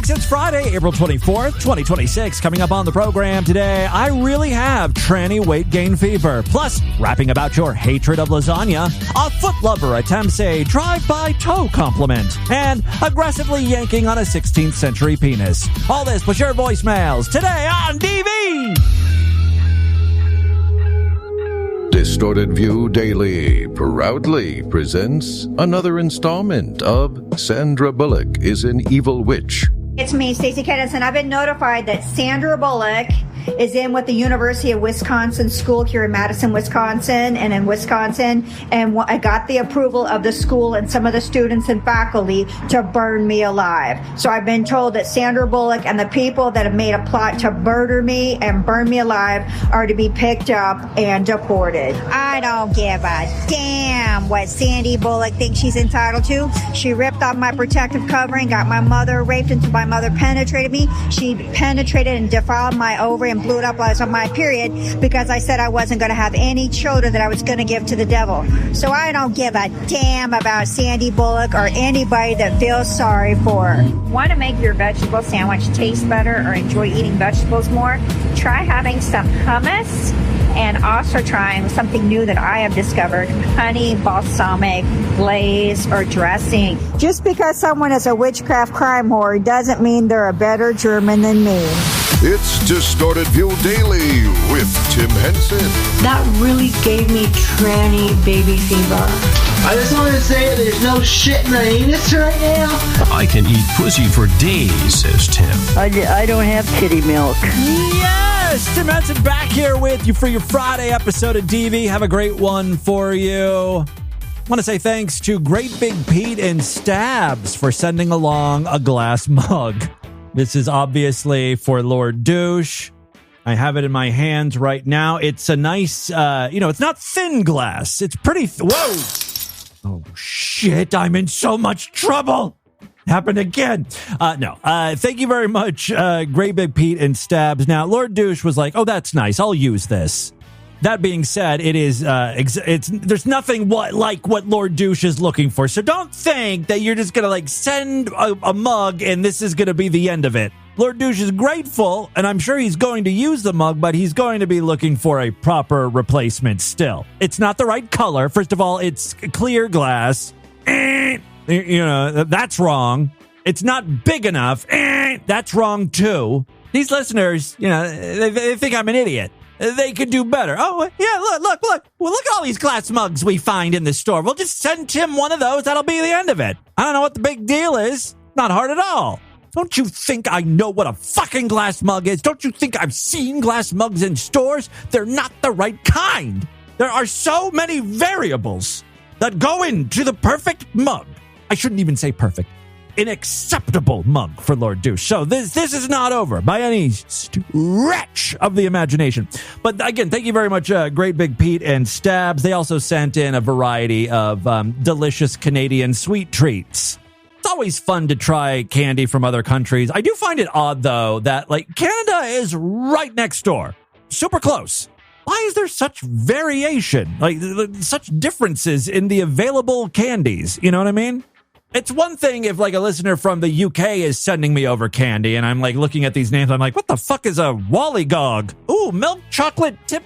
Freaks, it's Friday, April 24th, 2026. Coming up on the program today, I really have tranny weight gain fever. Plus, rapping about your hatred of lasagna, a foot lover attempts a drive-by toe compliment, and aggressively yanking on a 16th century penis. All this plus your voicemails today on DV! Distorted View Daily proudly presents another installment of Sandra Bullock is an Evil Witch. It's me, Stacey Kennison. I've been notified that Sandra Bullock is in with the University of Wisconsin school here in Madison, Wisconsin, and I got the approval of the school and some of the students and faculty to burn me alive. So I've been told that Sandra Bullock and the people that have made a plot to murder me and burn me alive are to be picked up and deported. I don't give a damn what Sandy Bullock thinks she's entitled to. She ripped off my protective covering, got my mother raped until my mother penetrated me. She penetrated and defiled my ovary and blew it up while I was on my period because I said I wasn't going to have any children that I was going to give to the devil. So I don't give a damn about Sandy Bullock or anybody that feels sorry for her. Want to make your vegetable sandwich taste better or enjoy eating vegetables more? Try having some hummus and also trying something new that I have discovered, honey balsamic glaze or dressing. Just because someone is a witchcraft crime whore doesn't mean they're a better German than me. It's Distorted View Daily with Tim Henson. That really gave me tranny baby fever. I just want to say there's no shit in the anus right now. I can eat pussy for days, says Tim. I don't have kitty milk. Yes! Tim Henson back here with you for your Friday episode of DV. Have a great one for you. I want to say thanks to Great Big Pete and Stabs for sending along a glass mug. This is obviously for Lord Douche. I have it in my hands right now. It's a nice, it's not thin glass. It's pretty, whoa. Oh, shit. I'm in so much trouble. Happened again. No. Thank you very much, Great Big Pete and Stabs. Now, Lord Douche was like, oh, that's nice. I'll use this. That being said, it is, there's nothing like what Lord Douche is looking for. So don't think that you're just going to send a mug and this is going to be the end of it. Lord Douche is grateful and I'm sure he's going to use the mug, but he's going to be looking for a proper replacement still. It's not the right color. First of all, it's clear glass. That's wrong. It's not big enough. That's wrong too. These listeners, they think I'm an idiot. They could do better. Oh, yeah, look. Well, look at all these glass mugs we find in the store. We'll just send Tim one of those. That'll be the end of it. I don't know what the big deal is. Not hard at all. Don't you think I know what a fucking glass mug is? Don't you think I've seen glass mugs in stores? They're not the right kind. There are so many variables that go into the perfect mug. I shouldn't even say perfect. An acceptable mug for Lord Douche. So this is not over by any stretch of the imagination. But again, thank you very much, Great Big Pete and Stabs. They also sent in a variety of delicious Canadian sweet treats. It's always fun to try candy from other countries. I do find it odd, though, that Canada is right next door. Super close. Why is there such variation? Such differences in the available candies? You know what I mean? It's one thing if a listener from the UK is sending me over candy and I'm looking at these names. I'm like, what the fuck is a Wollygog? Ooh, milk chocolate tip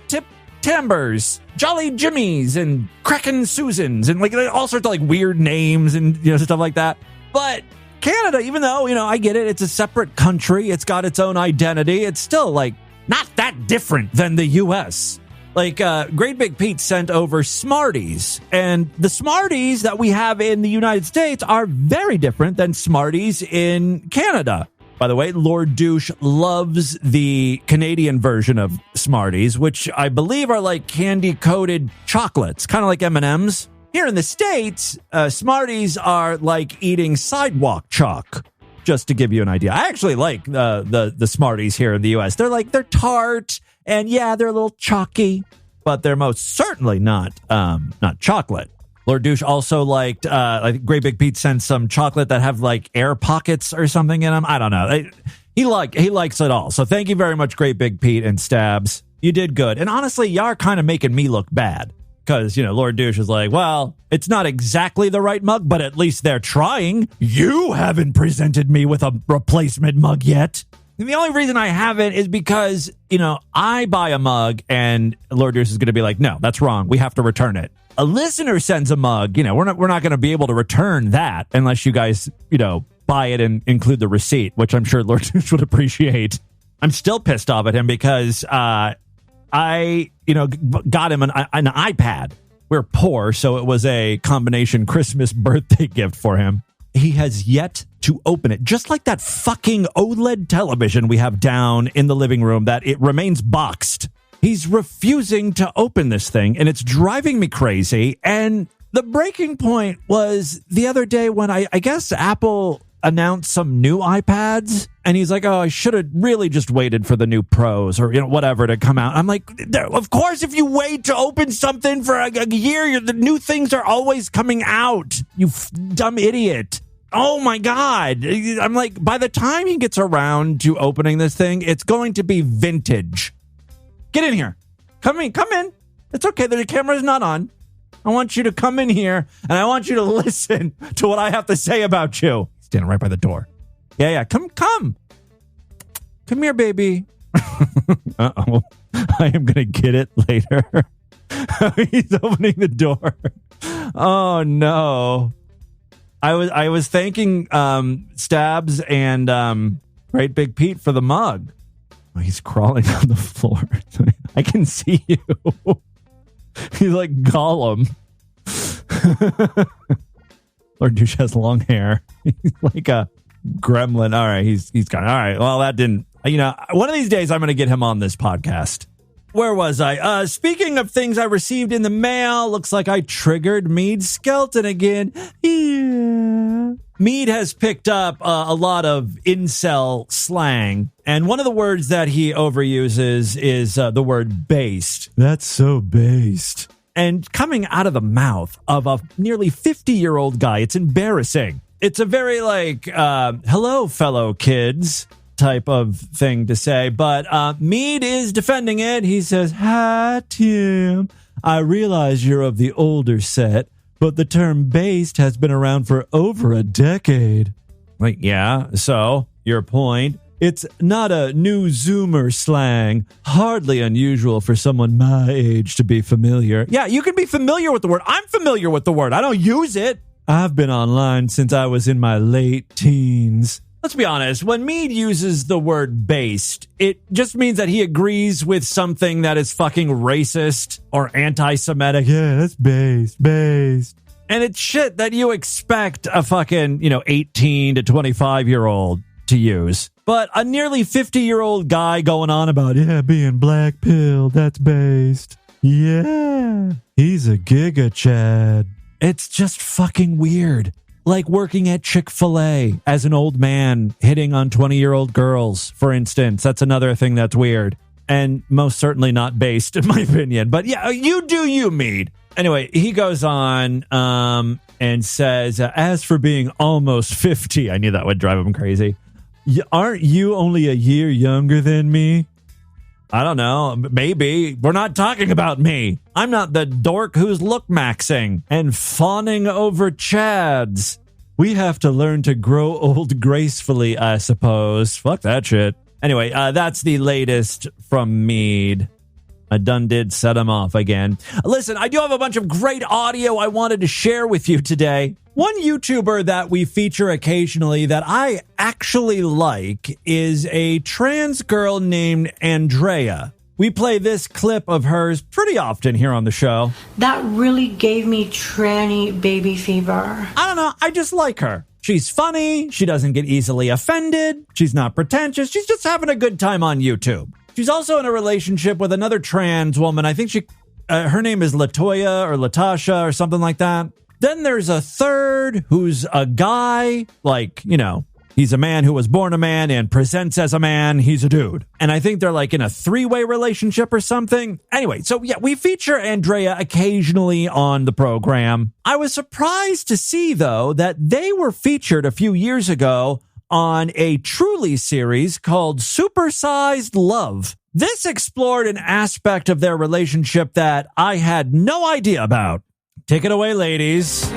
timbers, Jolly Jimmies and Crackin' Susans and all sorts of weird names and stuff like that. But Canada, even though, I get it. It's a separate country. It's got its own identity. It's still not that different than the US. Great Big Pete sent over Smarties, and the Smarties that we have in the United States are very different than Smarties in Canada. By the way, Lord Douche loves the Canadian version of Smarties, which I believe are candy-coated chocolates, kind of like M&Ms. Here in the States, Smarties are like eating sidewalk chalk, just to give you an idea. I actually like the Smarties here in the U.S. They're tart. And yeah, they're a little chalky, but they're most certainly not chocolate. Lord Douche also liked, Great Big Pete sent some chocolate that have air pockets or something in them. I don't know. He likes it all. So thank you very much, Great Big Pete and Stabs. You did good. And honestly, y'all are kind of making me look bad. Because, Lord Douche is like, well, it's not exactly the right mug, but at least they're trying. You haven't presented me with a replacement mug yet. And the only reason I haven't is because, I buy a mug and Lord Douche is going to be like, no, that's wrong. We have to return it. A listener sends a mug, we're not going to be able to return that unless you guys, buy it and include the receipt, which I'm sure Lord Douche would appreciate. I'm still pissed off at him because I got him an iPad. We're poor, so it was a combination Christmas birthday gift for him. He has yet to open it, just like that fucking OLED television we have down in the living room that it remains boxed. He's refusing to open this thing, and it's driving me crazy. And the breaking point was the other day when I guess Apple announced some new iPads, and he's like, oh, I should have really just waited for the new Pros or whatever to come out. I'm like, of course, if you wait to open something for a year, the new things are always coming out, you dumb idiot. Oh my God. I'm like, by the time he gets around to opening this thing, it's going to be vintage. Get in here. Come in. It's okay. The camera's not on. I want you to come in here and I want you to listen to what I have to say about you. Standing right by the door. Yeah. Come. Come here, baby. Uh-oh. I am going to get it later. He's opening the door. Oh, no. I was thanking Stabs and Great Big Pete for the mug. Oh, he's crawling on the floor. I can see you. He's like Gollum. Lord Douche has long hair. He's like a gremlin. All right, he's gone. All right, well, that didn't... one of these days I'm going to get him on this podcast. Where was I? Speaking of things I received in the mail, looks like I triggered Mead Skelton again. Yeah. Mead has picked up a lot of incel slang, and one of the words that he overuses is the word based. That's so based. And coming out of the mouth of a nearly 50-year-old guy, it's embarrassing. It's a very hello, fellow kids type of thing to say, but Mead is defending it. He says, hi, Tim. I realize you're of the older set, but the term based has been around for over a decade. Like, yeah, so your point? It's not a new Zoomer slang, hardly unusual for someone my age to be familiar. Yeah, you can be familiar with the word. I'm familiar with the word. I don't use it. I've been online since I was in my late teens. Let's be honest, when Mead uses the word based, it just means that he agrees with something that is fucking racist or anti-Semitic. Yeah, that's based. And it's shit that you expect a fucking, 18 to 25-year-old to use. But a nearly 50-year-old guy going on about, being black pilled, that's based. Yeah, he's a giga Chad. It's just fucking weird. Like working at Chick-fil-A as an old man hitting on 20-year-old girls, for instance. That's another thing that's weird. And most certainly not based, in my opinion. But yeah, you do you, Mead. Anyway, he goes on and says, as for being almost 50, I knew that would drive him crazy. Aren't you only a year younger than me? I don't know. Maybe. We're not talking about me. I'm not the dork who's look-maxing and fawning over Chads. We have to learn to grow old gracefully, I suppose. Fuck that shit. Anyway, that's the latest from Mead. I done did set him off again. Listen, I do have a bunch of great audio I wanted to share with you today. One YouTuber that we feature occasionally that I actually like is a trans girl named Andrea. We play this clip of hers pretty often here on the show. That really gave me tranny baby fever. I don't know. I just like her. She's funny. She doesn't get easily offended. She's not pretentious. She's just having a good time on YouTube. She's also in a relationship with another trans woman. I think her name is Latoya or Latasha or something like that. Then there's a third who's a guy, he's a man who was born a man and presents as a man. He's a dude. And I think they're in a three-way relationship or something. Anyway, so yeah, we feature Andrea occasionally on the program. I was surprised to see, though, that they were featured a few years ago on a Truly series called Supersized Love. This explored an aspect of their relationship that I had no idea about. Take it away, ladies.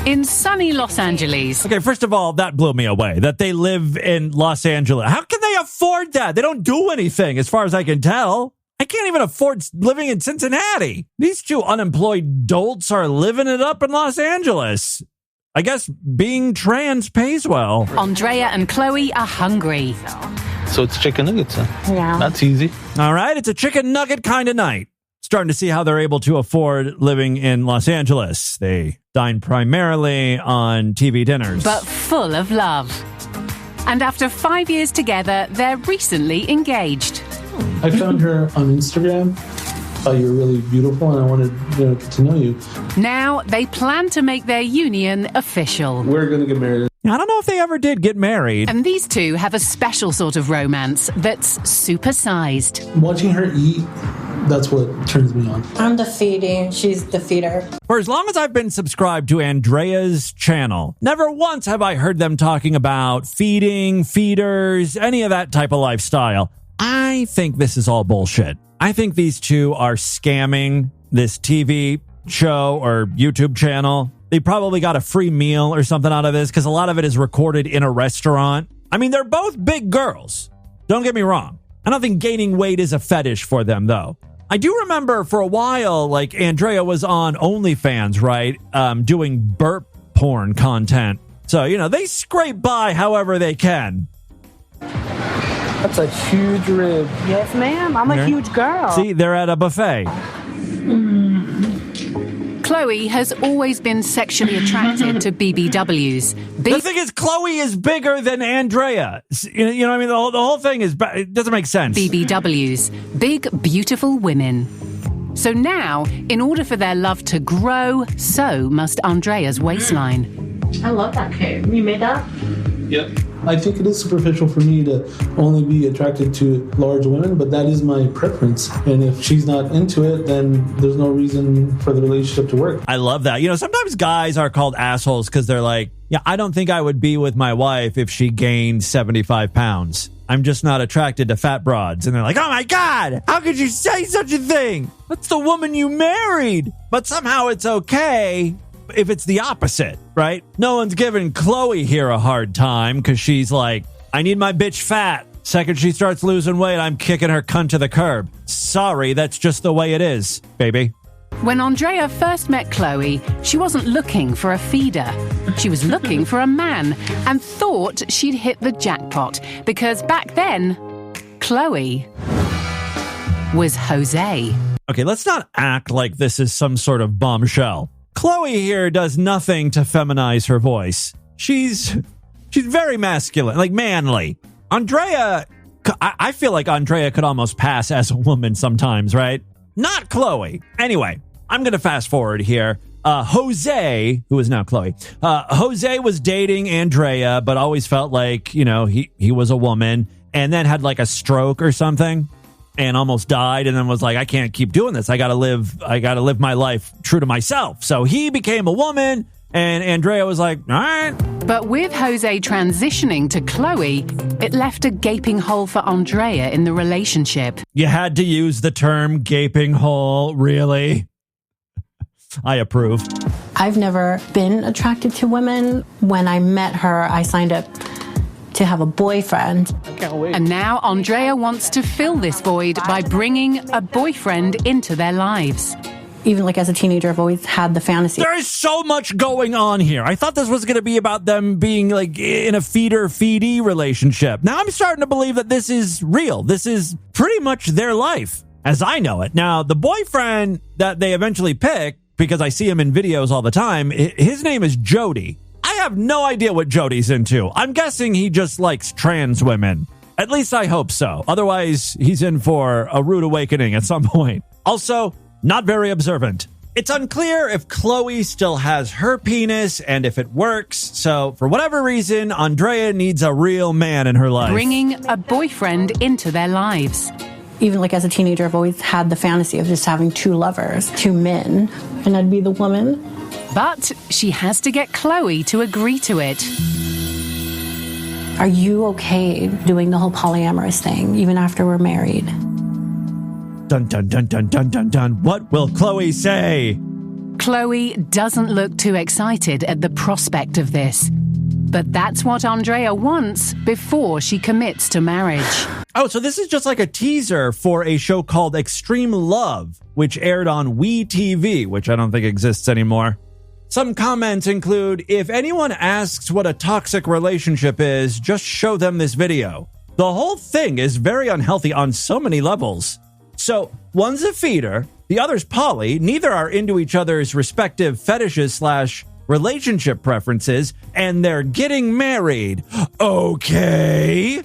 In sunny Los Angeles. Okay, first of all, that blew me away, that they live in Los Angeles. How can they afford that? They don't do anything, as far as I can tell. I can't even afford living in Cincinnati. These two unemployed dolts are living it up in Los Angeles. I guess being trans pays well. Andrea and Chloe are hungry. So it's chicken nuggets, huh? Yeah. That's easy. All right, it's a chicken nugget kind of night. Starting to see how they're able to afford living in Los Angeles. They dine primarily on TV dinners. But full of love. And after 5 years together, they're recently engaged. I found her on Instagram. Thought you were really beautiful, and I wanted to get to know you. Now they plan to make their union official. We're going to get married. I don't know if they ever did get married. And these two have a special sort of romance that's supersized. Watching her eat, that's what turns me on. I'm the feeding. She's the feeder. For as long as I've been subscribed to Andrea's channel, never once have I heard them talking about feeding, feeders, any of that type of lifestyle. I think this is all bullshit. I think these two are scamming this TV show or YouTube channel. They probably got a free meal or something out of this because a lot of it is recorded in a restaurant. I mean, they're both big girls. Don't get me wrong. I don't think gaining weight is a fetish for them, though. I do remember for a while, like, Andrea was on OnlyFans, right? Doing burp porn content. So, they scrape by however they can. That's a huge rib. Yes, ma'am. I'm a huge girl. See, they're at a buffet. Chloe has always been sexually attracted to BBWs. The thing is, Chloe is bigger than Andrea. You know what I mean? The whole thing it doesn't make sense. BBWs. Big, beautiful women. So now, in order for their love to grow, so must Andrea's waistline. I love that cake. You made that? Yep. I think it is superficial for me to only be attracted to large women, but that is my preference. And if she's not into it, then there's no reason for the relationship to work. I love that. Sometimes guys are called assholes because they're like, yeah, I don't think I would be with my wife if she gained 75 pounds. I'm just not attracted to fat broads. And they're like, oh my God, how could you say such a thing? That's the woman you married. But somehow it's okay if it's the opposite, right? No one's giving Chloe here a hard time because she's like, I need my bitch fat. Second she starts losing weight, I'm kicking her cunt to the curb. Sorry, that's just the way it is, baby. When Andrea first met Chloe, she wasn't looking for a feeder. She was looking for a man and thought she'd hit the jackpot because back then, Chloe was Jose. Okay, let's not act like this is some sort of bombshell. Chloe here does nothing to feminize her voice. She's very masculine, like manly. Andrea, I feel like Andrea could almost pass as a woman sometimes, right? Not Chloe. Anyway, I'm going to fast forward here. Jose, who is now Chloe, Jose was dating Andrea, but always felt like, he was a woman and then had like a stroke or something. And almost died, and then was like, I can't keep doing this. I gotta live my life true to myself. So he became a woman, and Andrea was like, all right. But with Jose transitioning to Chloe, it left a gaping hole for Andrea in the relationship. You had to use the term gaping hole, really? I approve. I've never been attracted to women. When I met her, I signed up to have a boyfriend. And now Andrea wants to fill this void by bringing a boyfriend into their lives. Even as a teenager, I've always had the fantasy. There is so much going on here. I thought this was going to be about them being in a feeder-feedee relationship. Now I'm starting to believe that this is real. This is pretty much their life as I know it. Now, the boyfriend that they eventually pick, because I see him in videos all the time, his name is Jody. I have no idea what Jody's into. I'm guessing he just likes trans women. At least I hope so. Otherwise, he's in for a rude awakening at some point. Also, not very observant. It's unclear if Chloe still has her penis and if it works. So, for whatever reason, Andrea needs a real man in her life. Bringing a boyfriend into their lives. Even as a teenager, I've always had the fantasy of just having two lovers, two men, and I'd be the woman. But she has to get Chloe to agree to it. are you okay doing the whole polyamorous thing, even after we're married? Dun, dun, dun, dun, dun, dun, dun. What will Chloe say? Chloe doesn't look too excited at the prospect of this. But that's what Andrea wants before she commits to marriage. Oh, so this is just like a teaser for a show called Extreme Love, which aired on WeTV, which I don't think exists anymore. Some comments include, if anyone asks what a toxic relationship is, just show them this video. The whole thing is very unhealthy on so many levels. So, one's a feeder, the other's poly, neither are into each other's respective fetishes / relationship preferences, and they're getting married. Okay.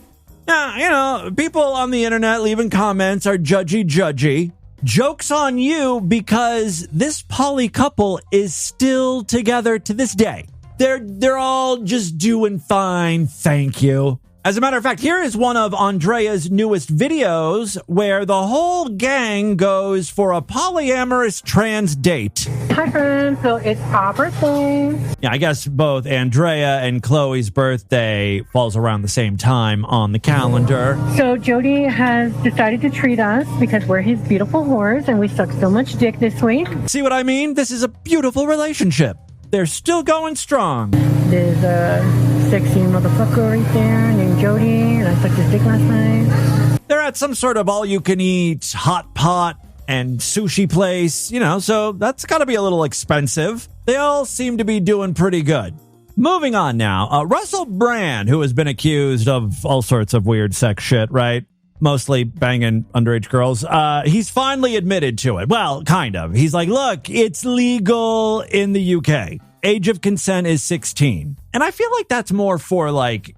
Now, people on the internet leaving comments are judgy. Joke's on you, because this poly couple is still together to this day. They're all just doing fine, thank you. As a matter of fact, here is one of Andrea's newest videos where the whole gang goes for a polyamorous trans date. Hi, friends. So it's our birthday. Yeah, I guess both Andrea and Chloe's birthday falls around the same time on the calendar. So Jody has decided to treat us because we're his beautiful whores and we suck so much dick this week. See what I mean? This is a beautiful relationship. They're still going strong. There's a sexy motherfucker right there named Jody, and I sucked his dick last night. They're at some sort of all-you-can-eat hot pot and sushi place, so that's got to be a little expensive. They all seem to be doing pretty good. Moving on now, Russell Brand, who has been accused of all sorts of weird sex shit, right? Mostly banging underage girls. He's finally admitted to it. Well, kind of. He's like, look, it's legal in the UK. Age of consent is 16. And I feel like that's more for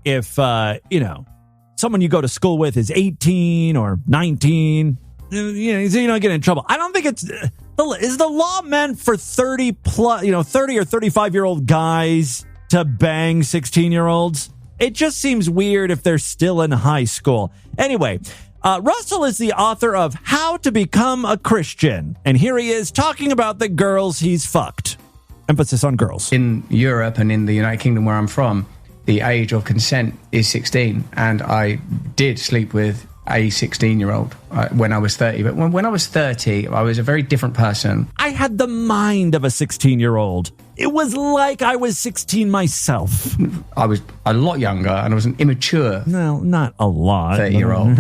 if, someone you go to school with is 18 or 19, so you don't get in trouble. I don't think is the law meant for 30 or 35-year-old guys to bang 16-year-olds? It just seems weird if they're still in high school. Anyway, Russell is the author of How to Become a Christian. And here he is talking about the girls he's fucked. Emphasis on girls. In Europe and in the United Kingdom where I'm from, the age of consent is 16. And I did sleep with a 16-year-old when I was 30. But when I was 30, I was a very different person. I had the mind of a 16-year-old. It was like I was 16 myself. I was a lot younger and I was an immature... No, not a lot. 30-year-old.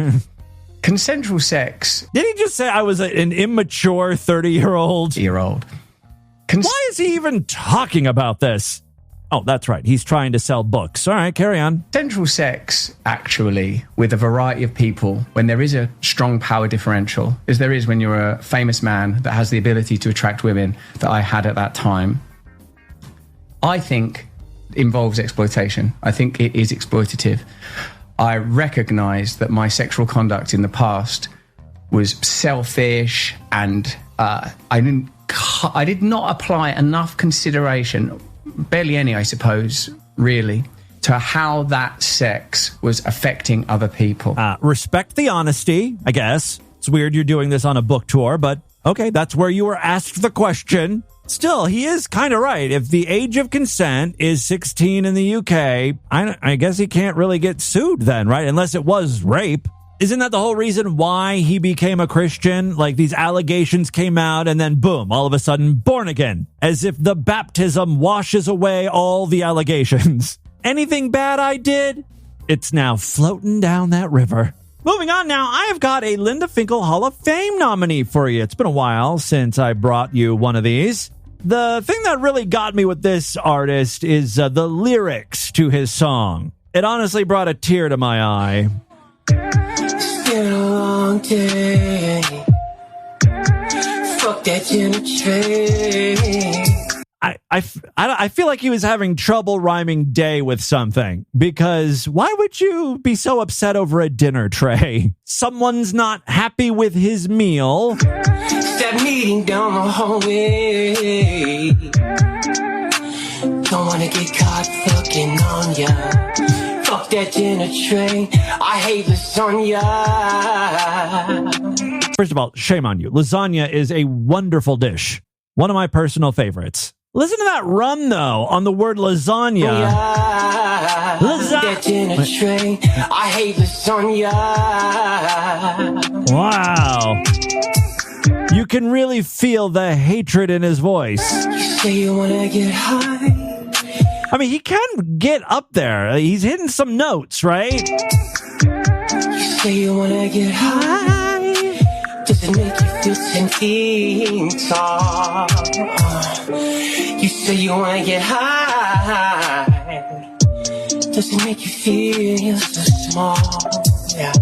Consensual sex... Did he just say I was an immature 30-year-old? Why is he even talking about this? Oh, that's right. He's trying to sell books. All right, carry on. Consensual sex, actually, with a variety of people, when there is a strong power differential, as there is when you're a famous man that has the ability to attract women that I had at that time, I think involves exploitation. I think it is exploitative. I recognize that my sexual conduct in the past was selfish and I did not apply enough consideration, barely any, I suppose, really, to how that sex was affecting other people. Respect the honesty, I guess. It's weird you're doing this on a book tour, but okay, that's where you were asked the question. Still, he is kind of right. If the age of consent is 16 in the UK, I guess he can't really get sued then, right? Unless it was rape. Isn't that the whole reason why he became a Christian? Like these allegations came out and then boom, all of a sudden born again. As if the baptism washes away all the allegations. Anything bad I did? It's now floating down that river. Moving on now, I have got a Linda Finkel Hall of Fame nominee for you. It's been a while since I brought you one of these. The thing that really got me with this artist is the lyrics to his song. It honestly brought a tear to my eye. It's been a long day. Fuck that dinner tray. I feel like he was having trouble rhyming day with something, because why would you be so upset over a dinner tray? Someone's not happy with his meal. That meeting down the hallway. Don't wanna get caught fucking on ya. Fuck that dinner tray. I hate lasagna. First of all, shame on you. Lasagna is a wonderful dish. One of my personal favorites. Listen to that run, though, on the word lasagna. I hate lasagna. Wow. You can really feel the hatred in his voice. You say you wanna get high. I mean, he can get up there. He's hitting some notes, right? You say you wanna get high. Does it make you feel 10 feet tall? You say you wanna get high. Does it make you feel so small? Yeah.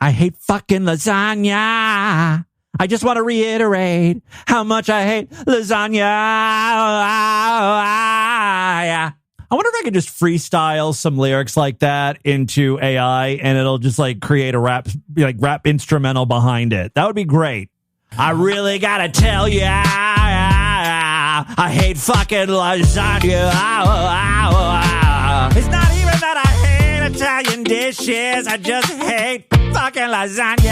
I hate fucking lasagna. I just want to reiterate how much I hate lasagna. I wonder if I could just freestyle some lyrics like that into AI and it'll just like create a rap instrumental behind it. That would be great. I really gotta tell you, I hate fucking lasagna. It's not even that I hate Italian dishes. I just hate fucking lasagna.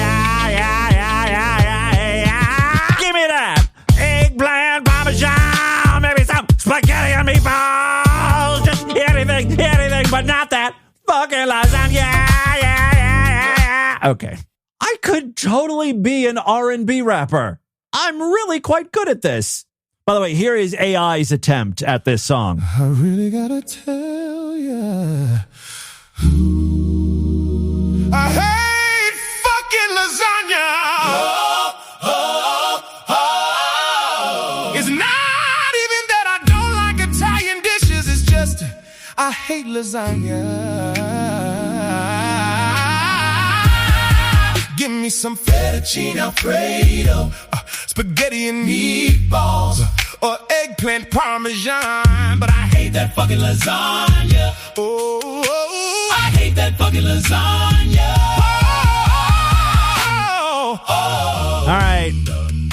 Give me that eggplant parmesan, maybe some spaghetti and meatballs. Just anything, but not that fucking lasagna. Okay. I could totally be an R&B rapper. I'm really quite good at this. By the way, here is AI's attempt at this song. I really gotta tell ya. I hate fucking lasagna. It's not even that I don't like Italian dishes. It's just I hate lasagna. Give me some fettuccine Alfredo, spaghetti and meatballs, or eggplant parmesan. But I hate that fucking lasagna. Oh, I hate that fucking lasagna. All right.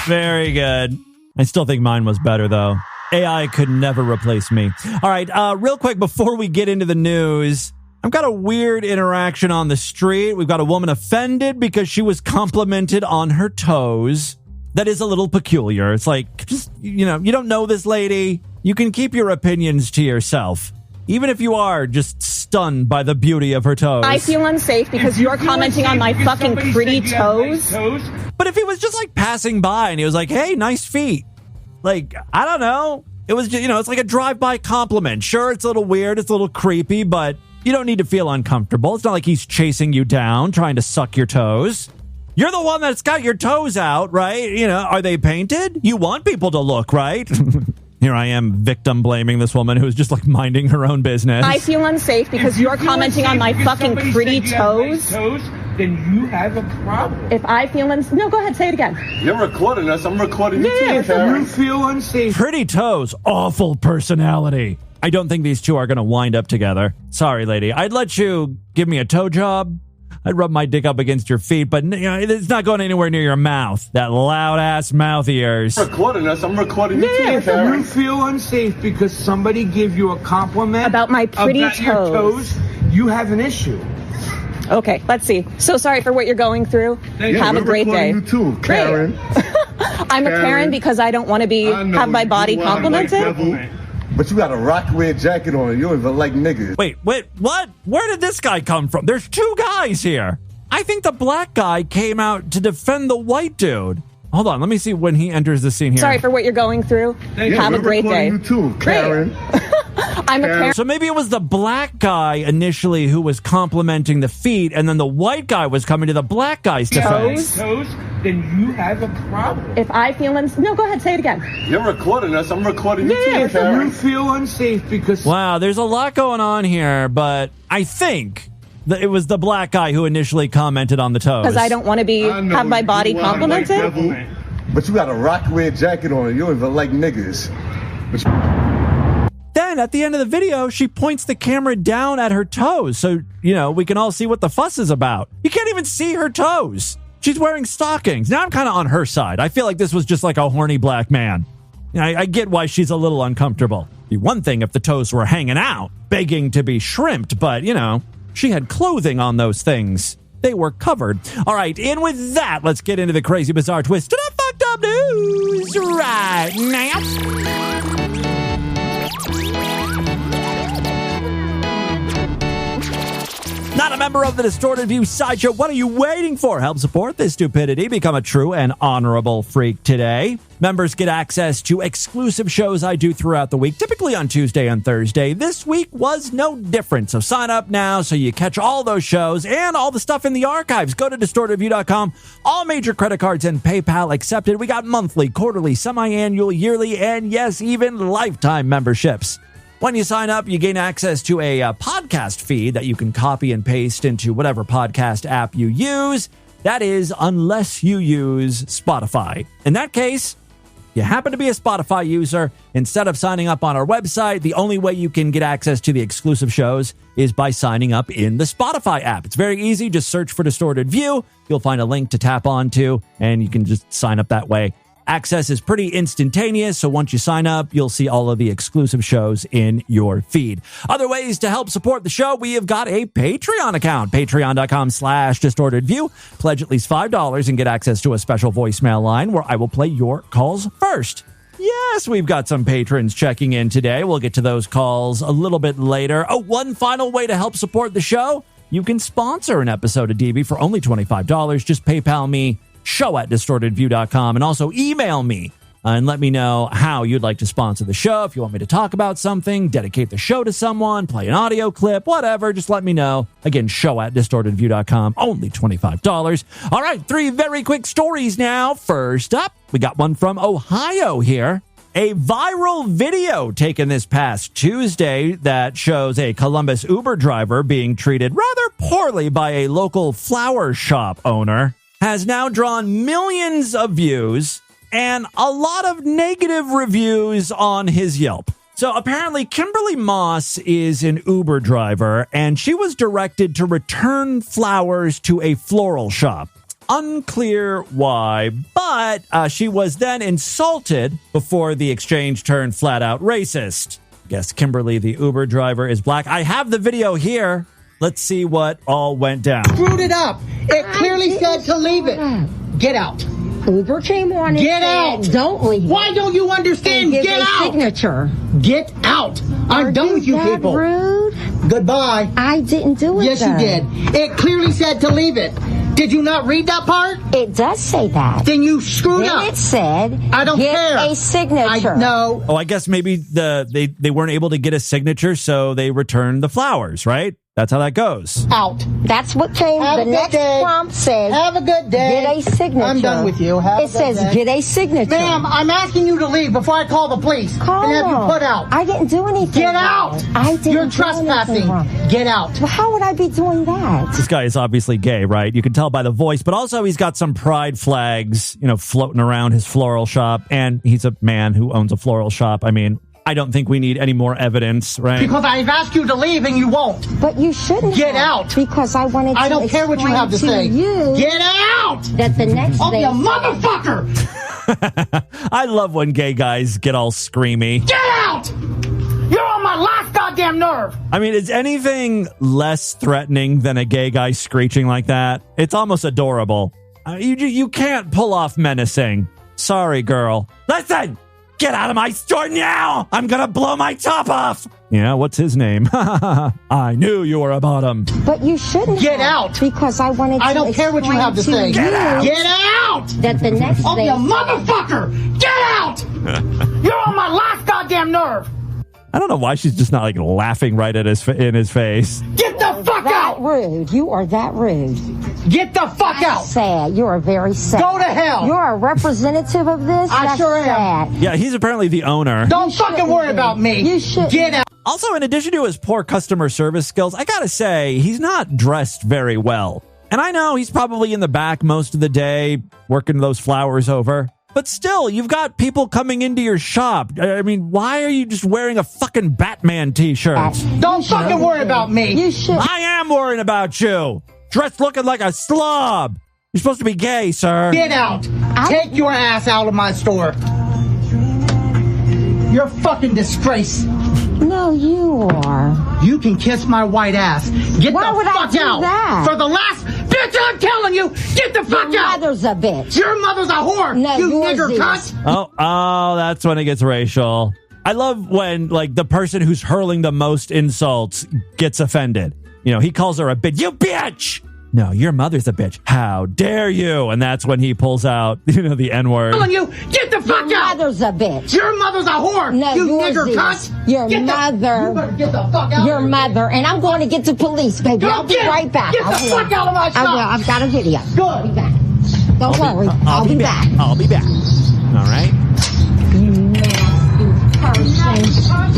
Very good. I still think mine was better, though. AI could never replace me. All right. Real quick, before we get into the news, I've got a weird interaction on the street. We've got a woman offended because she was complimented on her toes. That is a little peculiar. It's like, just, you don't know this lady. You can keep your opinions to yourself, even if you are just stunned by the beauty of her toes. I feel unsafe because you're commenting on my fucking pretty toes. But if he was just like passing by and he was like, hey, nice feet. Like, I don't know. It was just, it's like a drive-by compliment. Sure, it's a little weird. It's a little creepy, but you don't need to feel uncomfortable. It's not like he's chasing you down, trying to suck your toes. You're the one that's got your toes out, right? Are they painted? You want people to look, right? Here I am victim blaming this woman who's just like minding her own business. I feel unsafe because you're commenting on my fucking pretty toes. Then you have a problem. If I feel unsafe, no, go ahead, say it again. You're recording us. I'm recording you too, Karen. You feel unsafe. Pretty toes, awful personality. I don't think these two are going to wind up together. Sorry, lady. I'd let you give me a toe job. I'd rub my dick up against your feet, but it's not going anywhere near your mouth. That loud-ass mouth of yours. Recording us. I'm recording you too, Karen. You feel unsafe because somebody gave you a compliment about my pretty toes. Your toes. You have an issue. Okay, let's see. So sorry for what you're going through. Have a great day. You too, Karen. I'm a Karen because I don't want to have my body complimented. But you got a rock red jacket on. You don't even like niggas. Wait, what? Where did this guy come from? There's two guys here. I think the black guy came out to defend the white dude. Hold on, let me see when he enters the scene here. Sorry for what you're going through. Have a great day. You too, Karen. I'm a Karen. So maybe it was the black guy initially who was complimenting the feet, and then the white guy was coming to the black guy's defense. Toes, then you have a problem. If I feel unsafe, no, go ahead, say it again. You're recording us. I'm recording you too, Karen. You feel unsafe because... Wow, there's a lot going on here, but I think that it was the black guy who initially commented on the toes. Because I don't want to have my body complimented. But you got a rock red jacket on. You don't even like niggas. Then at the end of the video, she points the camera down at her toes. So, we can all see what the fuss is about. You can't even see her toes. She's wearing stockings. Now I'm kind of on her side. I feel like this was just like a horny black man. I get why she's a little uncomfortable. It'd be one thing if the toes were hanging out, begging to be shrimped, but, she had clothing on those things. They were covered. All right, in with that, let's get into the crazy, bizarre twist to the fucked up news right now. Not a member of the Distorted View Sideshow? What are you waiting for? Help support this stupidity. Become a true and honorable freak today. Members get access to exclusive shows I do throughout the week, typically on Tuesday and Thursday. This week was no different, so sign up now so you catch all those shows and all the stuff in the archives. Go to distortedview.com. All major credit cards and PayPal accepted. We got monthly, quarterly, semi-annual, yearly, and yes, even lifetime memberships. When you sign up, you gain access to a podcast feed that you can copy and paste into whatever podcast app you use. That is, unless you use Spotify. In that case, you happen to be a Spotify user. Instead of signing up on our website, the only way you can get access to the exclusive shows is by signing up in the Spotify app. It's very easy. Just search for Distorted View. You'll find a link to tap onto, and you can just sign up that way. Access is pretty instantaneous, so once you sign up, you'll see all of the exclusive shows in your feed. Other ways to help support the show, we have got a Patreon account, patreon.com/distortedview. Pledge at least $5 and get access to a special voicemail line where I will play your calls first. Yes, we've got some patrons checking in today. We'll get to those calls a little bit later. Oh, one final way to help support the show, you can sponsor an episode of DV for only $25. Just PayPal me, show@distortedview.com, and also email me and let me know how you'd like to sponsor the show. If you want me to talk about something, dedicate the show to someone, play an audio clip, whatever, just let me know. Again, show@distortedview.com, only $25. All right, 3 very quick stories now. First up, we got one from Ohio here. A viral video taken this past Tuesday that shows a Columbus Uber driver being treated rather poorly by a local flower shop owner has now drawn millions of views and a lot of negative reviews on his Yelp. So apparently Kimberly Moss is an Uber driver, and she was directed to return flowers to a floral shop. Unclear why, but she was then insulted before the exchange turned flat out racist. Guess Kimberly, the Uber driver, is black. I have the video here. Let's see what all went down. Screwed it up. It clearly said to leave it. Get out. Uber came on and Get said, out. Don't leave. Why don't you understand? Give Get a out. Signature. Get out. I'm done with you that people. Rude? Goodbye. I didn't do it. Yes, you did. It clearly said to leave it. Did you not read that part? It does say that. Then you screwed up. Then it said, I don't get care. a signature. No. Oh, I guess maybe they weren't able to get a signature, so they returned the flowers, right? That's how that goes. Out. That's what came. Have the a good next day. prompt says, have a good day. Get a signature. I'm done with you. Have a it good says, day. get a signature. Ma'am, I'm asking you to leave before I call the police Call and have them. you put out. I didn't do anything. Get out. wrong. I didn't. You're do trespassing. anything wrong. Get out. Well, how would I be doing that? This guy is obviously gay, right? You can tell by the voice, but also he's got some pride flags, floating around his floral shop, and he's a man who owns a floral shop. I mean, I don't think we need any more evidence, right? Because I've asked you to leave and you won't. But you shouldn't. Get have, out. Because I wanted to. I don't care what you have to say. You Get out. That the next Oh, day. you motherfucker. I love when gay guys get all screamy. Get out. You're on my last goddamn nerve. I mean, is anything less threatening than a gay guy screeching like that? It's almost adorable. You can't pull off menacing. Sorry, girl. Listen! Get out of my store now! I'm gonna blow my top off! Yeah, what's his name? I knew you were a bottom. But you shouldn't. Get have, out. Because I wanted to. I don't care what you have to say. Get out. Get out. That the next Oh, day. you motherfucker. Get out. You're on my last goddamn nerve. I don't know why she's just not laughing right at in his face. Get the fuck out. Rude. You are that rude. Get the fuck out. Sad. You are very sad. Go to hell. You're a representative of this. I That's sure am. sad. Yeah, he's apparently the owner. Don't fucking worry about me. You should Get out. Also, in addition to his poor customer service skills, I gotta say, he's not dressed very well. And I know he's probably in the back most of the day, working those flowers over. But still, you've got people coming into your shop. I mean, why are you just wearing a fucking Batman t-shirt? Don't fucking worry about me. You should. I am worrying about you. Dressed looking like a slob. You're supposed to be gay, sir. Get out. Take your ass out of my store. You're a fucking disgrace. No, you are. You can kiss my white ass. Get Why the would I fuck do out. that? For the last bitch, I'm telling you, get the fuck Your out. mother's a bitch. Your mother's a whore. No, you yours nigger is. cunt. Oh, that's when it gets racial. I love when, the person who's hurling the most insults gets offended. He calls her a bitch. You bitch! No, your mother's a bitch. How dare you? And that's when he pulls out, the N-word. You get the fuck out! Your mother's a bitch. Your mother's a whore. No, you yours nigger is. cunt. Your You mother. better get the fuck out. Your mother. And I'm going to get the police, baby. I'll be right back. Get the fuck out of my shop. I will. I've got a video. Good. I'll be back. Don't worry. I'll be back. I'll be back. All right. You nasty person.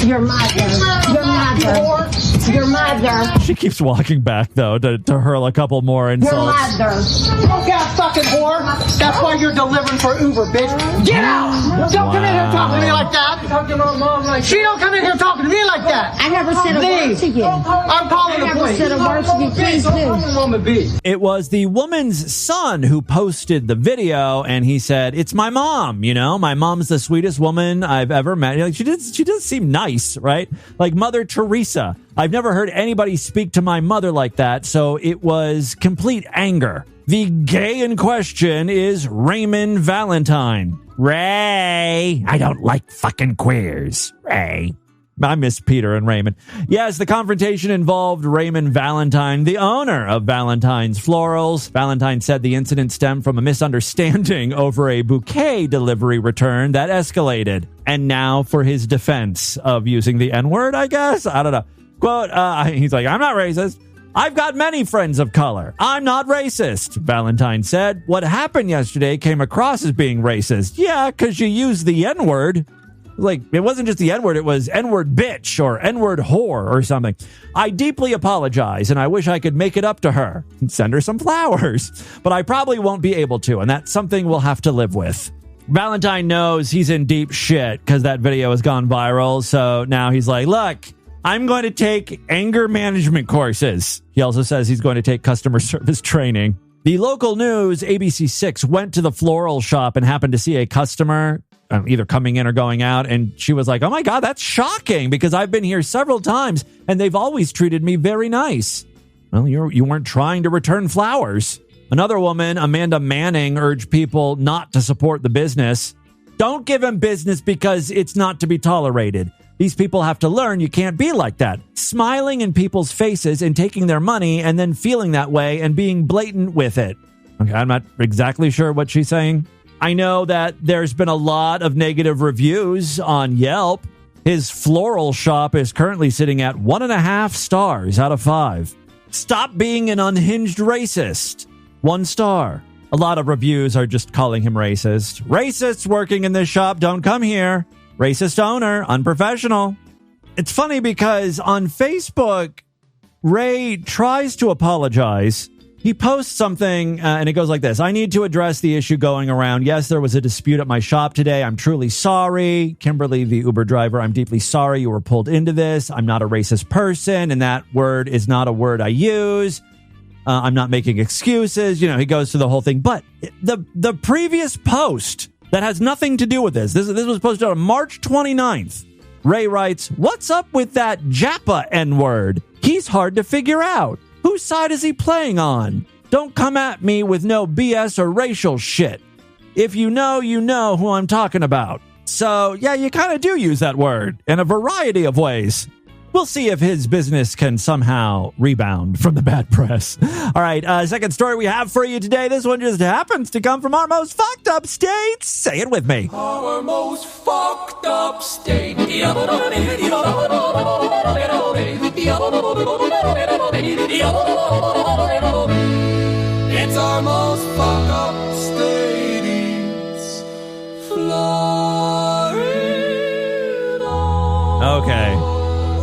Your mother. Your mother. Your mother. She keeps walking back, though, to hurl a couple more insults. Your mother. Look out, fucking whore. That's why you're delivering for Uber, bitch. Get out. Don't come in here talking to me like that. She don't come in here talking to me like that. I never said a word to you. I'm calling the police. I never said a word to you. Please do. It was the woman's son who posted the video, and he said, "It's my mom. My mom's the sweetest woman I've ever met. She does seem nice, right? Like Mother Teresa. I've never heard anybody speak to my mother like that, so it was complete anger." The gay in question is Raymond Valentine. Ray, I don't like fucking queers. Ray. I miss Peter and Raymond. Yes, the confrontation involved Raymond Valentine, the owner of Valentine's Florals. Valentine said the incident stemmed from a misunderstanding over a bouquet delivery return that escalated. And now for his defense of using the N-word, I guess? I don't know. Quote, he's like, "I'm not racist. I've got many friends of color. I'm not racist," Valentine said. "What happened yesterday came across as being racist." Yeah, because you used the N-word. Like, it wasn't just the N-word, it was N-word bitch or N-word whore or something. "I deeply apologize, and I wish I could make it up to her and send her some flowers. But I probably won't be able to, and that's something we'll have to live with." Valentine knows he's in deep shit because that video has gone viral, so now he's like, "Look, I'm going to take anger management courses." He also says he's going to take customer service training. The local news, ABC6, went to the floral shop and happened to see a customer either coming in or going out, and she was like, "Oh my God, that's shocking because I've been here several times and they've always treated me very nice." Well, you weren't trying to return flowers. Another woman, Amanda Manning, urged people not to support the business. "Don't give him business because it's not to be tolerated. These people have to learn you can't be like that. Smiling in people's faces and taking their money and then feeling that way and being blatant with it." Okay, I'm not exactly sure what she's saying. I know that there's been a lot of negative reviews on Yelp. His floral shop is currently sitting at 1.5 stars out of 5. "Stop being an unhinged racist." 1 star. A lot of reviews are just calling him racist. "Racists working in this shop don't come here. Racist owner, unprofessional." It's funny because on Facebook, Ray tries to apologize. He posts something and it goes like this: "I need to address the issue going around. Yes, there was a dispute at my shop today. I'm truly sorry. Kimberly, the Uber driver, I'm deeply sorry you were pulled into this. I'm not a racist person, and that word is not a word I use. I'm not making excuses." He goes through the whole thing. But the previous post that has nothing to do with this was posted on March 29th. Ray writes, "What's up with that Japa N-word? He's hard to figure out. Whose side is he playing on? Don't come at me with no BS or racial shit. If you know who I'm talking about." So, yeah, you kind of do use that word in a variety of ways. We'll see if his business can somehow rebound from the bad press. All right, second story we have for you today. This one just happens to come from our most fucked up state. Say it with me. Our most fucked up state. It's our most fucked up state. It's Florida. Okay.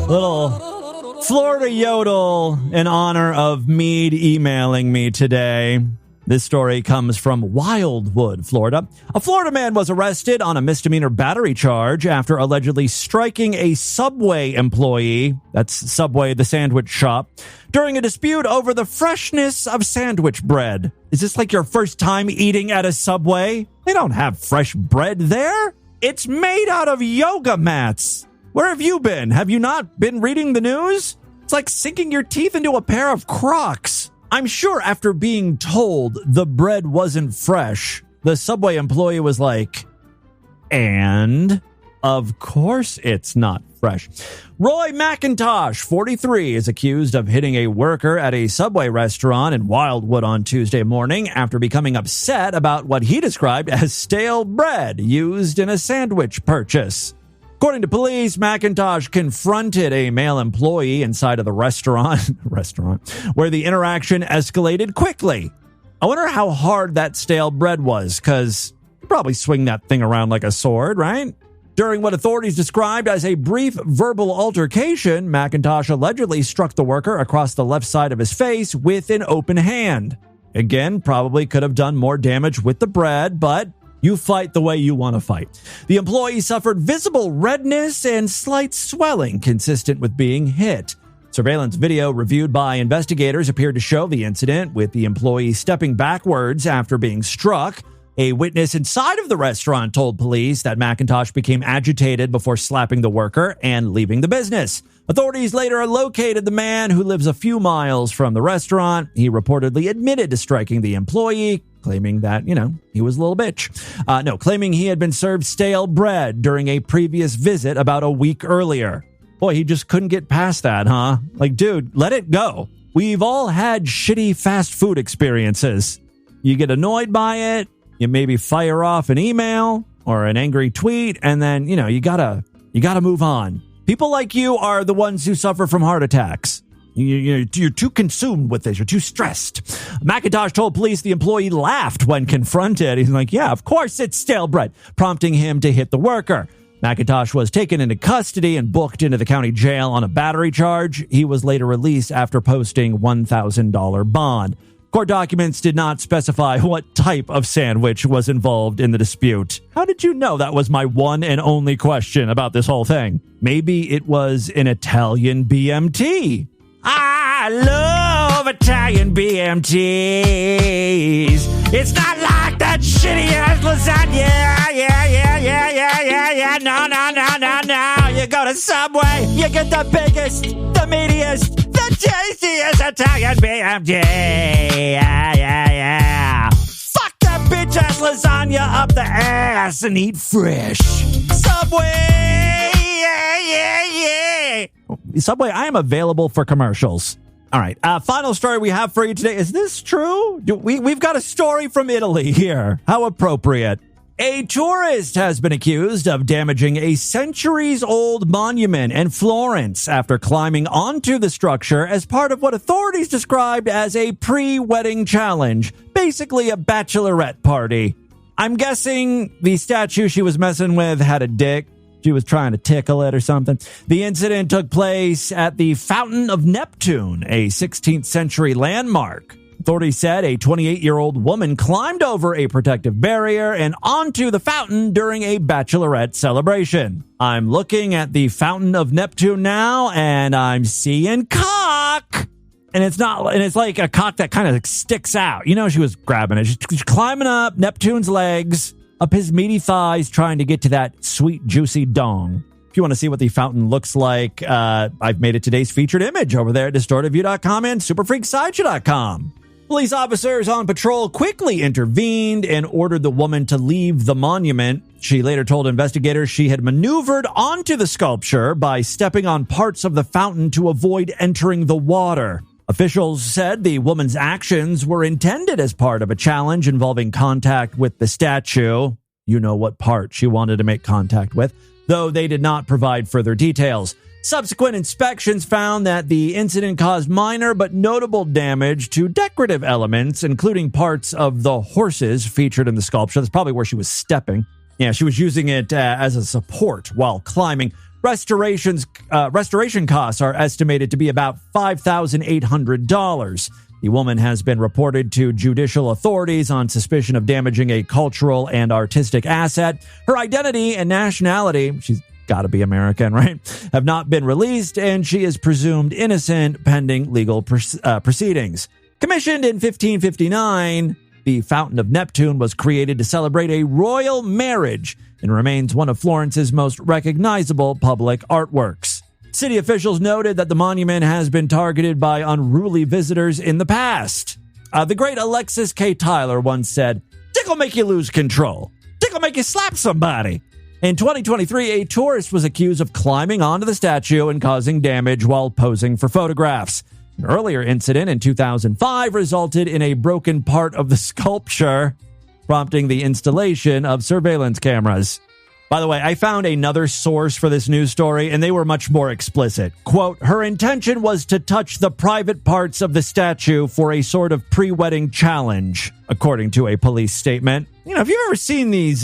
Little Florida yodel in honor of Mead emailing me today. This story comes from Wildwood, Florida. A Florida man was arrested on a misdemeanor battery charge after allegedly striking a Subway employee, that's Subway, the sandwich shop, during a dispute over the freshness of sandwich bread. Is this like your first time eating at a Subway? They don't have fresh bread there. It's made out of yoga mats. Where have you been? Have you not been reading the news? It's like sinking your teeth into a pair of Crocs. I'm sure after being told the bread wasn't fresh, the Subway employee was like, "And Of course it's not fresh. Roy McIntosh, 43, is accused of hitting a worker at a Subway restaurant in Wildwood on Tuesday morning after becoming upset about what he described as stale bread used in a sandwich purchase. According to police, McIntosh confronted a male employee inside of the restaurant where the interaction escalated quickly. I wonder how hard that stale bread was, because you probably swing that thing around like a sword, right? During what authorities described as a brief verbal altercation, McIntosh allegedly struck the worker across the left side of his face with an open hand. Again, probably could have done more damage with the bread, but you fight the way you want to fight. The employee suffered visible redness and slight swelling consistent with being hit. Surveillance video reviewed by investigators appeared to show the incident, with the employee stepping backwards after being struck. A witness inside of the restaurant told police that McIntosh became agitated before slapping the worker and leaving the business. Authorities later located the man, who lives a few miles from the restaurant. He reportedly admitted to striking the employee, claiming that, he was a little bitch. Claiming he had been served stale bread during a previous visit about a week earlier. Boy, he just couldn't get past that, huh? Like, dude, let it go. We've all had shitty fast food experiences. You get annoyed by it. You maybe fire off an email or an angry tweet, and then, you gotta move on. People like you are the ones who suffer from heart attacks. You're too consumed with this. You're too stressed. McIntosh told police the employee laughed when confronted. He's like, yeah, of course it's stale bread, prompting him to hit the worker. McIntosh was taken into custody and booked into the county jail on a battery charge. He was later released after posting $1,000 bond. Court documents did not specify what type of sandwich was involved in the dispute. How did you know that was my one and only question about this whole thing? Maybe it was an Italian BMT. I love Italian BMTs. It's not like that shitty ass lasagna. Yeah. No. You go to Subway, you get the biggest, the meatiest, the tastiest Italian BMT. Yeah. Fuck that bitch ass lasagna up the ass and eat fresh. Subway. Yeah. Subway, I am available for commercials. All right. Final story we have for you today. Is this true? We've got a story from Italy here. How appropriate. A tourist has been accused of damaging a centuries-old monument in Florence after climbing onto the structure as part of what authorities described as a pre-wedding challenge, basically a bachelorette party. I'm guessing the statue she was messing with had a dick. She was trying to tickle it or something. The incident took place at the Fountain of Neptune, a 16th century landmark. Authorities said a 28-year-old woman climbed over a protective barrier and onto the fountain during a bachelorette celebration. I'm looking at the Fountain of Neptune now, and I'm seeing cock. And it's like a cock that kind of sticks out. She was grabbing it. She's climbing up Neptune's legs, up his meaty thighs, trying to get to that sweet, juicy dong. If you want to see what the fountain looks like, I've made it today's featured image over there at distortedview.com and superfreaksideshow.com. Police officers on patrol quickly intervened and ordered the woman to leave the monument. She later told investigators she had maneuvered onto the sculpture by stepping on parts of the fountain to avoid entering the water. Officials said the woman's actions were intended as part of a challenge involving contact with the statue. You know what part she wanted to make contact with, though they did not provide further details. Subsequent inspections found that the incident caused minor but notable damage to decorative elements, including parts of the horses featured in the sculpture. That's probably where she was stepping. Yeah, she was using it as a support while climbing. Restoration costs are estimated to be about $5,800. The woman has been reported to judicial authorities on suspicion of damaging a cultural and artistic asset. Her identity and nationality, she's got to be American, right, have not been released, and she is presumed innocent pending legal proceedings. Commissioned in 1559, the Fountain of Neptune was created to celebrate a royal marriage and remains one of Florence's most recognizable public artworks. City officials noted that the monument has been targeted by unruly visitors in the past. The great Alexis K. Tyler once said, "Tick'll make you lose control. Tick'll make you slap somebody." In 2023, a tourist was accused of climbing onto the statue and causing damage while posing for photographs. An earlier incident in 2005 resulted in a broken part of the sculpture, prompting the installation of surveillance cameras. By the way, I found another source for this news story, and they were much more explicit. Quote, her intention was to touch the private parts of the statue for a sort of pre-wedding challenge, according to a police statement. You know, if you've ever seen these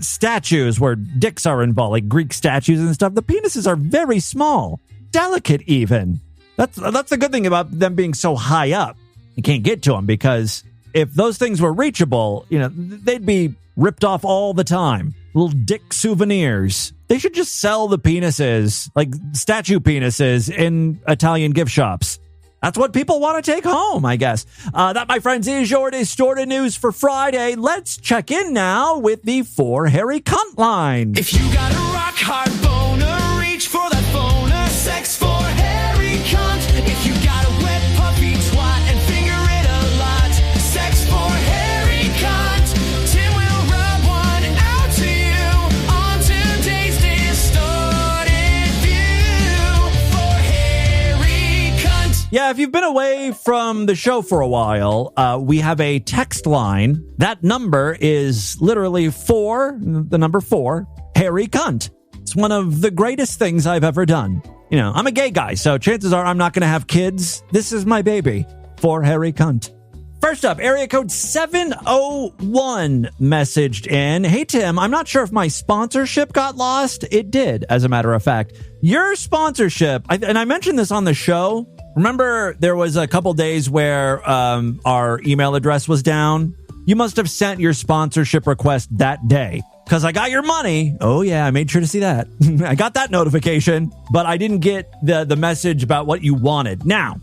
statues where dicks are involved, like Greek statues and stuff, the penises are very small, delicate even. That's the good thing about them being so high up. You can't get to them because if those things were reachable, you know, they'd be ripped off all the time. Little dick souvenirs. They should just sell the penises, like statue penises, in Italian gift shops. That's what people want to take home, I guess. That, my friends, is your distorted news for Friday. Let's check in now with the 4 Hairy Cunt line. If you got a rock hard boner, reach for that boner. Sex for hairy cunt. If you got a wet puppy twat and finger it a lot. Sex for hairy cunt. Tim will rub one out to you on today's distorted view for hairy cunt. Yeah, if you've been away from the show for a while, we have a text line. That number is literally 4, the number 4, hairy cunt. It's one of the greatest things I've ever done. You know, I'm a gay guy, so chances are I'm not going to have kids. This is my baby. 4 hairy cunt. First up, area code 701 messaged in. Hey, Tim, I'm not sure if my sponsorship got lost. It did, as a matter of fact. Your sponsorship, and I mentioned this on the show. Remember, there was a couple days where our email address was down? You must have sent your sponsorship request that day. Because I got your money. Oh, yeah, I made sure to see that. I got that notification, but I didn't get the message about what you wanted. Now,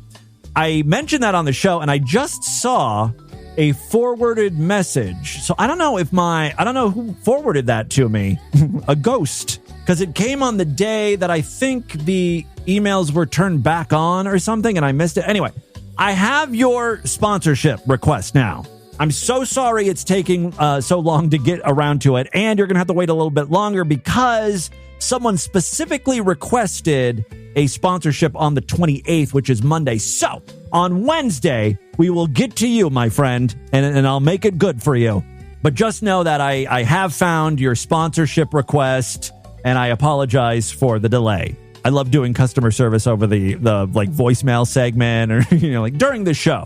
I mentioned that on the show, and I just saw a forwarded message. So I don't know who forwarded that to me. A ghost. Because it came on the day that I think the emails were turned back on or something, and I missed it. Anyway, I have your sponsorship request now. I'm so sorry it's taking so long to get around to it, and you're going to have to wait a little bit longer because someone specifically requested a sponsorship on the 28th, which is Monday. So, on Wednesday, we will get to you, my friend, and I'll make it good for you. But just know that I have found your sponsorship request, and I apologize for the delay. I love doing customer service over the like voicemail segment or, you know, like during the show.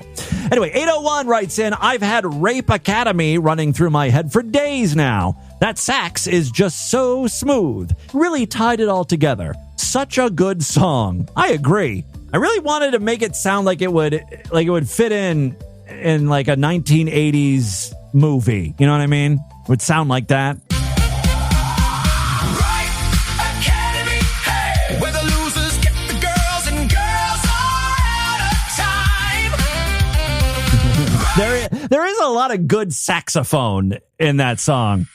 Anyway, 801 writes in, I've had Rape Academy running through my head for days now. That sax is just so smooth. Really tied it all together. Such a good song. I agree. I really wanted to make it sound like it would fit in like a 1980s movie. You know what I mean? It would sound like that. There is a lot of good saxophone in that song.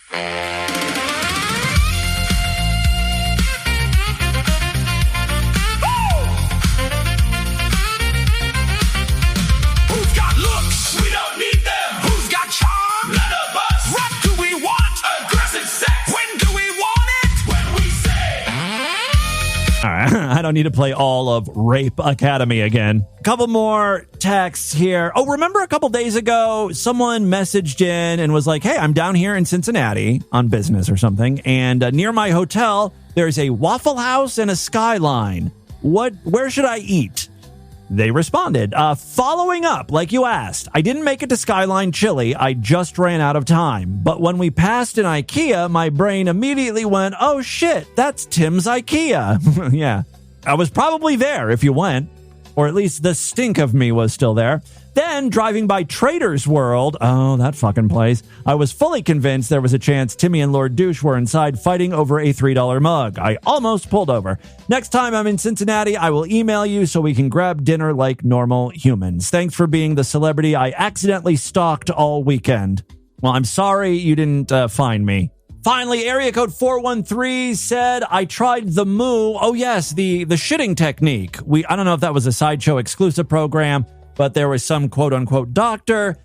Who's got looks? We don't need them. Who's got charm? None of us. What do we want? Aggressive sex. When do we want it? When we say. All right, I don't need to play all of Rape Academy again. A couple more texts here. Oh, remember a couple days ago, someone messaged in and was like, hey, I'm down here in Cincinnati on business or something. And near my hotel, there's a Waffle House and a Skyline. Where should I eat? They responded, following up, like you asked, I didn't make it to Skyline Chili. I just ran out of time. But when we passed an IKEA, my brain immediately went, oh shit, that's Tim's IKEA. Yeah, I was probably there if you went. Or at least the stink of me was still there. Then, driving by Trader's World, oh, that fucking place, I was fully convinced there was a chance Timmy and Lord Douche were inside fighting over a $3 mug. I almost pulled over. Next time I'm in Cincinnati, I will email you so we can grab dinner like normal humans. Thanks for being the celebrity I accidentally stalked all weekend. Well, I'm sorry you didn't find me. Finally, area code 413 said, I tried the moo. Oh, yes, the shitting technique. I don't know if that was a Sideshow exclusive program, but there was some quote-unquote doctor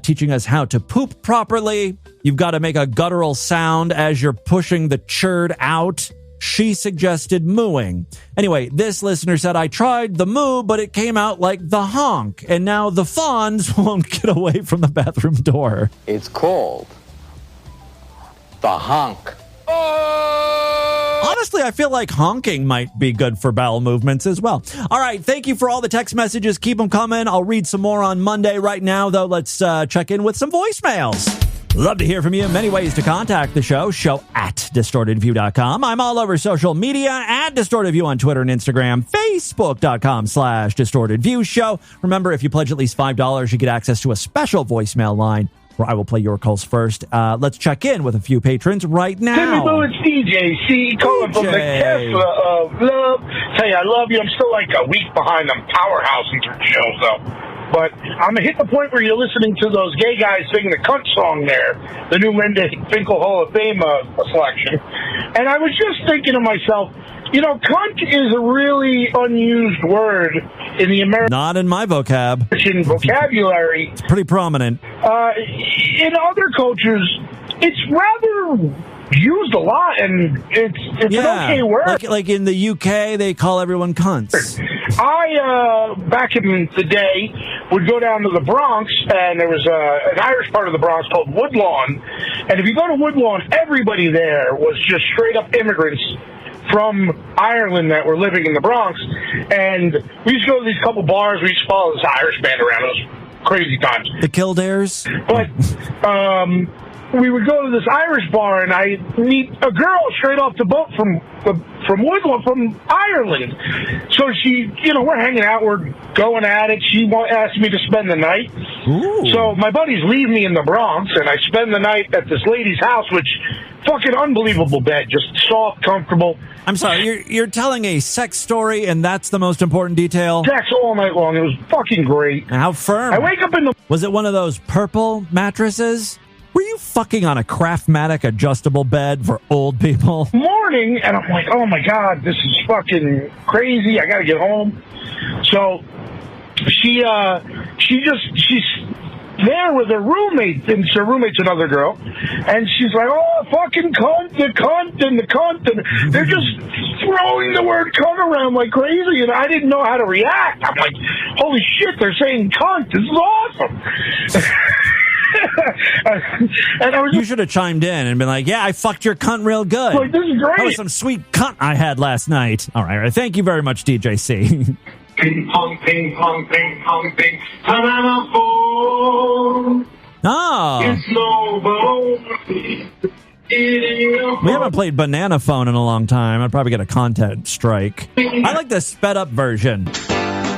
teaching us how to poop properly. You've got to make a guttural sound as you're pushing the churd out. She suggested mooing. Anyway, this listener said, I tried the moo, but it came out like the honk, and now the fawns won't get away from the bathroom door. It's called the honk. Honestly, I feel like honking might be good for bowel movements as well. All right, thank you for all the text messages. Keep them coming. I'll read some more on Monday. Right now, though, let's check in with some voicemails. Love to hear from you. Many ways to contact the show. Show at distortedview.com. I'm all over social media at Distorted View on Twitter and Instagram. Facebook.com/distortedview show. Remember, if you pledge at least $5, you get access to a special voicemail line where I will play your calls first. Let's check in with a few patrons right now. Timmy Boo, it's DJC calling from the Tesla of love. Tell you, I love you. I'm still like a week behind them powerhousing through shows, though. But I'm going to hit the point where you're listening to those gay guys singing the cunt song there, the new Linda Finkel Hall of Fame selection. And I was just thinking to myself, you know, cunt is a really unused word in the American... Not in my vocabulary. It's pretty prominent. In other cultures, it's rather used a lot, and it's an okay word. Like in the UK, they call everyone cunts. I, back in the day, would go down to the Bronx, and there was an Irish part of the Bronx called Woodlawn. And if you go to Woodlawn, everybody there was just straight-up immigrants from Ireland that were living in the Bronx. And we used to go to these couple bars. We used to follow this Irish band around. It was crazy times. The Kildares? But we would go to this Irish bar, and I meet a girl straight off the boat from Woodlawn, from Ireland. So she, you know, we're hanging out, we're going at it. She asked me to spend the night. Ooh. So my buddies leave me in the Bronx, and I spend the night at this lady's house, which fucking unbelievable bed, just soft, comfortable. I'm sorry, you're telling a sex story, and that's the most important detail? Sex all night long. It was fucking great. How firm? I wake up in the... Was it one of those purple mattresses? Were you fucking on a Craftmatic adjustable bed for old people? Morning, and I'm like, oh my God, this is fucking crazy. I gotta get home. So she's there with her roommate, and her roommate's another girl, and she's like, oh, fucking cunt, the cunt, and the cunt, and they're just throwing the word cunt around like crazy, and I didn't know how to react. I'm like, holy shit, they're saying cunt. This is awesome. And I was you should have chimed in and been like, yeah, I fucked your cunt real good. Like, this is great. That was some sweet cunt I had last night. All right. Thank you very much, DJC. Ping pong, ping pong, ping pong, ping. Banana phone. Oh. It's no bone. We haven't played Banana Phone in a long time. I'd probably get a content strike. I like the sped up version.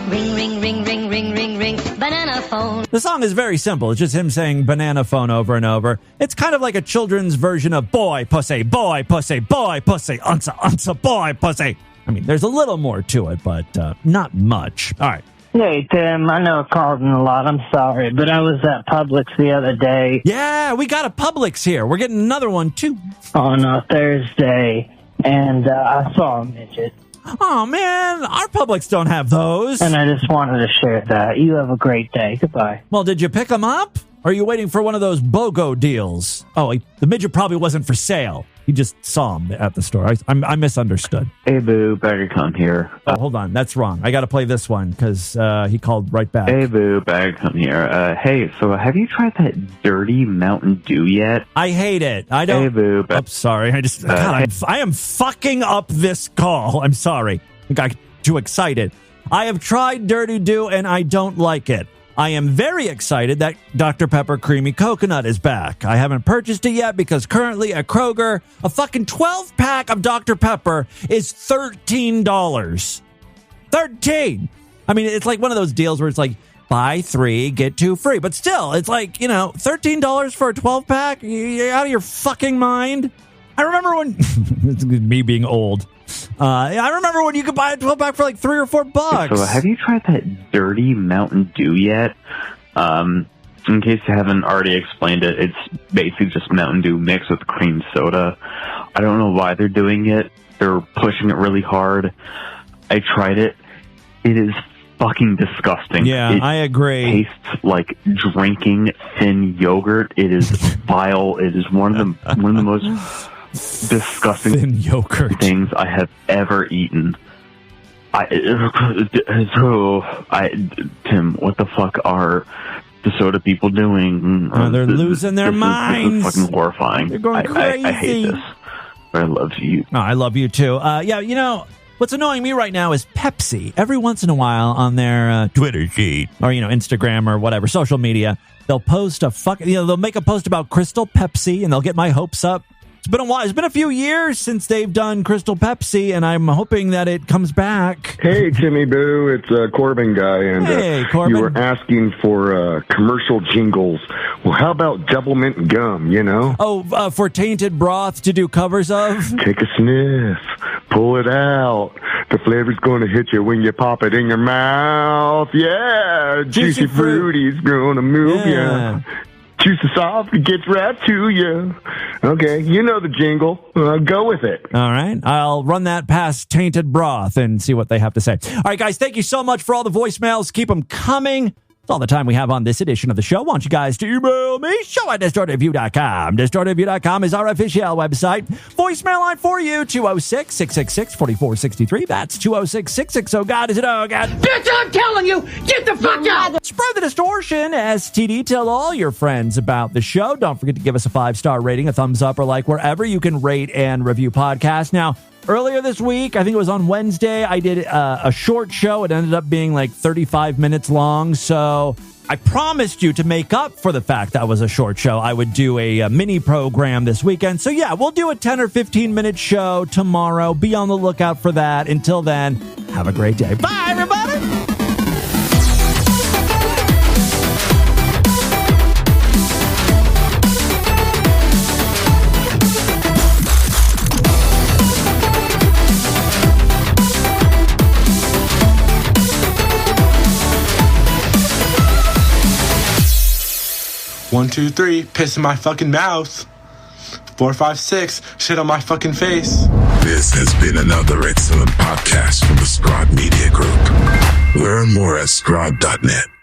Ring, ring, ring, ring, ring, ring, ring, banana phone. The song is very simple. It's just him saying banana phone over and over. It's kind of like a children's version of boy, pussy, boy, pussy, boy, pussy, unsa, unsa, boy, pussy. I mean, there's a little more to it, but not much. All right. Hey, Tim, I know I called in a lot. I'm sorry, but I was at Publix the other day. Yeah, we got a Publix here. We're getting another one, too. On a Thursday, and I saw a midget. Oh, man, our Publix don't have those. And I just wanted to share that. You have a great day. Goodbye. Well, did you pick them up? Or are you waiting for one of those BOGO deals? Oh, the midget probably wasn't for sale. You just saw him at the store. I misunderstood. Hey, boo, Bagger Come here. Oh, hold on. That's wrong. I got to play this one because he called right back. Hey, boo, Bagger Come here. Hey, so have you tried that dirty Mountain Dew yet? I hate it. I don't. Hey, boo. I'm sorry. I am fucking up this call. I'm sorry. I got too excited. I have tried Dirty Dew and I don't like it. I am very excited that Dr. Pepper Creamy Coconut is back. I haven't purchased it yet because currently at Kroger, a fucking 12-pack of Dr. Pepper is $13. $13! I mean, it's like one of those deals where it's like, buy 3, get 2 free. But still, it's like, you know, $13 for a 12-pack? You're out of your fucking mind? I remember when... It's me being old. I remember when you could buy a 12-pack for like $3 or $4. So have you tried that dirty Mountain Dew yet? In case you haven't already explained it, it's basically just Mountain Dew mixed with cream soda. I don't know why they're doing it. They're pushing it really hard. I tried it. It is fucking disgusting. Yeah, I agree. Tastes like drinking thin yogurt. It is vile. It is one of the most disgusting thin yogurt things I have ever eaten. Tim, what the fuck are the soda people doing? They're losing their minds. This is fucking horrifying. They're going crazy. I hate this. But I love you. Oh, I love you too. Yeah, what's annoying me right now is Pepsi. Every once in a while on their Twitter feed or Instagram or whatever social media, they'll post they'll make a post about Crystal Pepsi and they'll get my hopes up. It's been a while. It's been a few years since they've done Crystal Pepsi, and I'm hoping that it comes back. Hey, Timmy Boo, it's Corbin guy, and hey, Corbin. You were asking for commercial jingles. Well, how about Doublemint gum? Oh, for tainted broth to do covers of. Take a sniff, pull it out. The flavor's going to hit you when you pop it in your mouth. Yeah, juicy fruity's going to move you. Juicy soft, it gets right to you. Okay, you know the jingle. Go with it. All right. I'll run that past Tainted Broth and see what they have to say. All right, guys, thank you so much for all the voicemails. Keep them coming. That's all the time we have on this edition of the show. I want you guys to email me, show@distortedview.com. Distortedview.com is our official website. Voicemail line for you, 206-666-4463. That's 206-660. Is it? Oh, God. Bitch, I'm telling you, get the fuck out. Spread the distortion. STD, tell all your friends about the show. Don't forget to give us a 5-star rating, a thumbs up, or like wherever you can rate and review podcasts. Now, earlier this week, I think it was on Wednesday, I did a short show. It ended up being like 35 minutes long. So I promised you to make up for the fact that was a short show. I would do a mini program this weekend. So yeah, we'll do a 10 or 15 minute show tomorrow. Be on the lookout for that. Until then, have a great day. Bye, everybody. 1, 2, 3, piss in my fucking mouth. 4, 5, 6, shit on my fucking face. This has been another excellent podcast from the Scribe Media Group. Learn more at scribe.net.